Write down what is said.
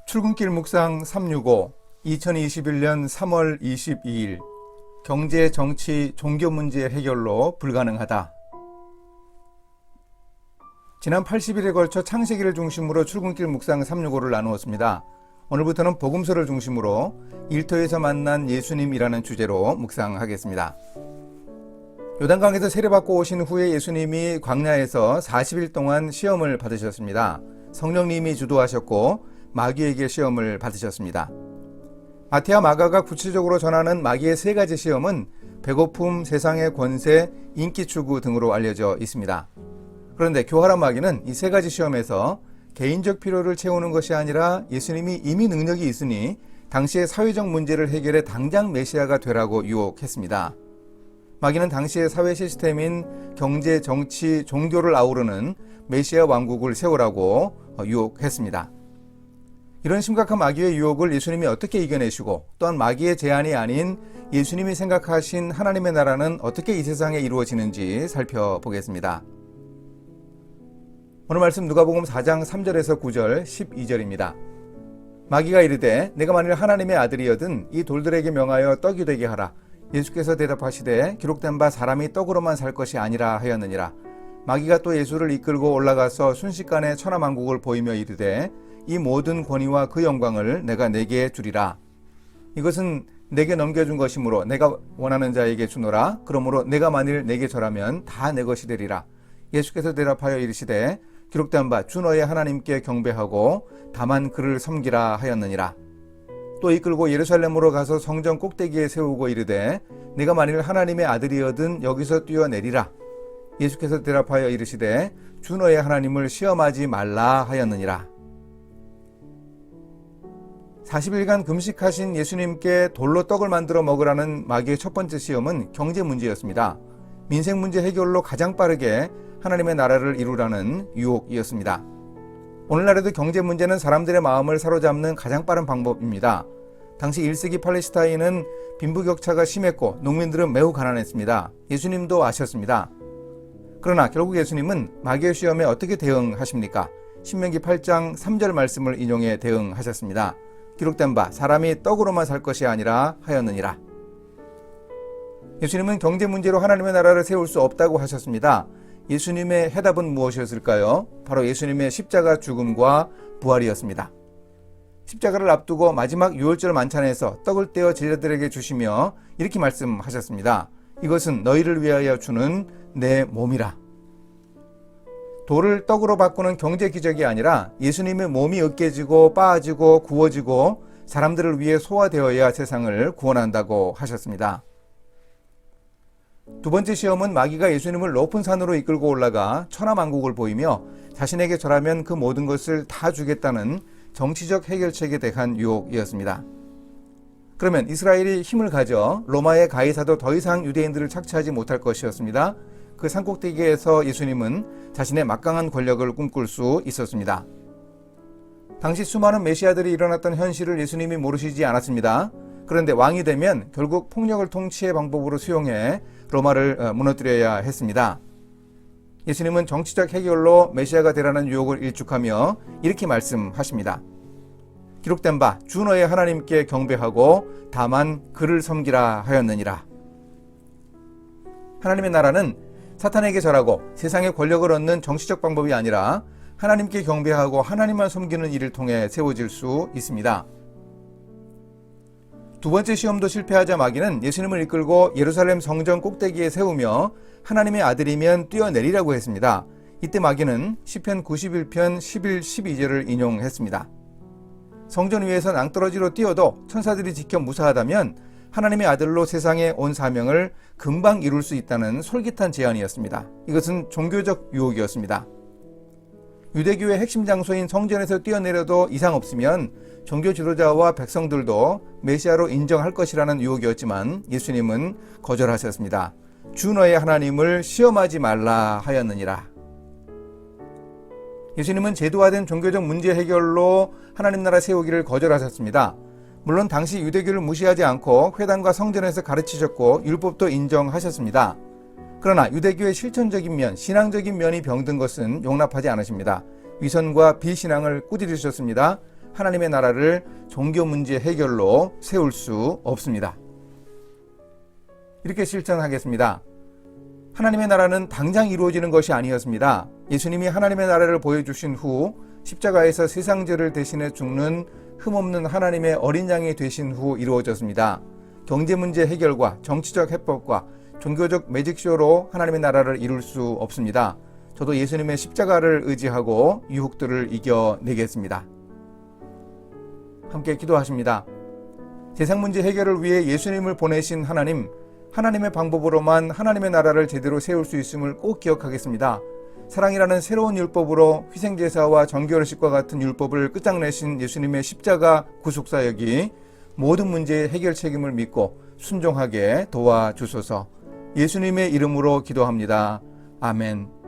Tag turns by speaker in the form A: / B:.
A: 출근길 묵상 365 2021년 3월 22일 경제, 정치, 종교 문제 해결로 불가능하다. 지난 80일에 걸쳐 창세기를 중심으로 출근길 묵상 365를 나누었습니다. 오늘부터는 복음서를 중심으로 일터에서 만난 예수님이라는 주제로 묵상하겠습니다. 요단강에서 세례받고 오신 후에 예수님이 광야에서 40일 동안 시험을 받으셨습니다. 성령님이 주도하셨고 마귀에게 시험을 받으셨습니다. 마태와 마가가 구체적으로 전하는 마귀의 세 가지 시험은 배고픔, 세상의 권세, 인기 추구 등으로 알려져 있습니다. 그런데 교활한 마귀는 이 세 가지 시험에서 개인적 필요를 채우는 것이 아니라 예수님이 이미 능력이 있으니 당시의 사회적 문제를 해결해 당장 메시아가 되라고 유혹했습니다. 마귀는 당시의 사회 시스템인 경제, 정치, 종교를 아우르는 메시아 왕국을 세우라고 유혹했습니다. 이런 심각한 마귀의 유혹을 예수님이 어떻게 이겨내시고 또한 마귀의 제안이 아닌 예수님이 생각하신 하나님의 나라는 어떻게 이 세상에 이루어지는지 살펴보겠습니다. 오늘 말씀 누가복음 4장 3절에서 9절 12절입니다. 마귀가 이르되 내가 만일 하나님의 아들이여든 이 돌들에게 명하여 떡이 되게 하라. 예수께서 대답하시되 기록된 바 사람이 떡으로만 살 것이 아니라 하였느니라. 마귀가 또 예수를 이끌고 올라가서 순식간에 천하만국을 보이며 이르되 이 모든 권위와 그 영광을 내가 네게 주리라. 이것은 내게 넘겨준 것이므로 내가 원하는 자에게 주노라. 그러므로 내가 만일 내게 절하면 다 내 것이 되리라. 예수께서 대답하여 이르시되 기록된 바 주 너의 하나님께 경배하고 다만 그를 섬기라 하였느니라. 또 이끌고 예루살렘으로 가서 성전 꼭대기에 세우고 이르되 내가 만일 하나님의 아들이여든 여기서 뛰어내리라. 예수께서 대답하여 이르시되 주 너의 하나님을 시험하지 말라 하였느니라. 40일간 금식하신 예수님께 돌로 떡을 만들어 먹으라는 마귀의 첫 번째 시험은 경제 문제였습니다. 민생 문제 해결로 가장 빠르게 하나님의 나라를 이루라는 유혹이었습니다. 오늘날에도 경제 문제는 사람들의 마음을 사로잡는 가장 빠른 방법입니다. 당시 1세기 팔레스타인은 빈부격차가 심했고 농민들은 매우 가난했습니다. 예수님도 아셨습니다. 그러나 결국 예수님은 마귀의 시험에 어떻게 대응하십니까? 신명기 8장 3절 말씀을 인용해 대응하셨습니다. 기록된 바 사람이 떡으로만 살 것이 아니라 하였느니라. 예수님은 경제 문제로 하나님의 나라를 세울 수 없다고 하셨습니다. 예수님의 해답은 무엇이었을까요? 바로 예수님의 십자가 죽음과 부활이었습니다. 십자가를 앞두고 마지막 유월절 만찬에서 떡을 떼어 제자들에게 주시며 이렇게 말씀하셨습니다. 이것은 너희를 위하여 주는 내 몸이라. 돌을 떡으로 바꾸는 경제 기적이 아니라 예수님의 몸이 으깨지고 빻아지고 구워지고 사람들을 위해 소화되어야 세상을 구원한다고 하셨습니다. 두 번째 시험은 마귀가 예수님을 높은 산으로 이끌고 올라가 천하만국을 보이며 자신에게 절하면 그 모든 것을 다 주겠다는 정치적 해결책에 대한 유혹이었습니다. 그러면 이스라엘이 힘을 가져 로마의 가이사도 더 이상 유대인들을 착취하지 못할 것이었습니다. 그 산꼭대기에서 예수님은 자신의 막강한 권력을 꿈꿀 수 있었습니다. 당시 수많은 메시아들이 일어났던 현실을 예수님이 모르시지 않았습니다. 그런데 왕이 되면 결국 폭력을 통치의 방법으로 수용해 로마를 무너뜨려야 했습니다. 예수님은 정치적 해결로 메시아가 되라는 유혹을 일축하며 이렇게 말씀하십니다. 기록된 바 주 너의 하나님께 경배하고 다만 그를 섬기라 하였느니라. 하나님의 나라는 사탄에게 절하고 세상의 권력을 얻는 정치적 방법이 아니라 하나님께 경배하고 하나님만 섬기는 일을 통해 세워질 수 있습니다. 두 번째 시험도 실패하자 마귀는 예수님을 이끌고 예루살렘 성전 꼭대기에 세우며 하나님의 아들이면 뛰어내리라고 했습니다. 이때 마귀는 시편 91편 11, 12절을 인용했습니다. 성전 위에서 낭떠러지로 뛰어도 천사들이 지켜 무사하다면 하나님의 아들로 세상에 온 사명을 금방 이룰 수 있다는 솔깃한 제안이었습니다. 이것은 종교적 유혹이었습니다. 유대교의 핵심 장소인 성전에서 뛰어내려도 이상 없으면 종교 지도자와 백성들도 메시아로 인정할 것이라는 유혹이었지만 예수님은 거절하셨습니다. 주 너의 하나님을 시험하지 말라 하였느니라. 예수님은 제도화된 종교적 문제 해결로 하나님 나라 세우기를 거절하셨습니다. 물론 당시 유대교를 무시하지 않고 회당과 성전에서 가르치셨고 율법도 인정하셨습니다. 그러나 유대교의 실천적인 면, 신앙적인 면이 병든 것은 용납하지 않으십니다. 위선과 비신앙을 꾸짖으셨습니다. 하나님의 나라를 종교 문제 해결로 세울 수 없습니다. 이렇게 실천하겠습니다. 하나님의 나라는 당장 이루어지는 것이 아니었습니다. 예수님이 하나님의 나라를 보여주신 후 십자가에서 세상 죄를 대신해 죽는 흠없는 하나님의 어린 양이 되신 후 이루어졌습니다. 경제 문제 해결과 정치적 해법과 종교적 매직쇼로 하나님의 나라를 이룰 수 없습니다. 저도 예수님의 십자가를 의지하고 유혹들을 이겨내겠습니다. 함께 기도하십니다. 세상 문제 해결을 위해 예수님을 보내신 하나님, 하나님의 방법으로만 하나님의 나라를 제대로 세울 수 있음을 꼭 기억하겠습니다. 사랑이라는 새로운 율법으로 희생제사와 정결의식과 같은 율법을 끝장내신 예수님의 십자가 구속사역이 모든 문제의 해결 책임을 믿고 순종하게 도와주소서. 예수님의 이름으로 기도합니다. 아멘.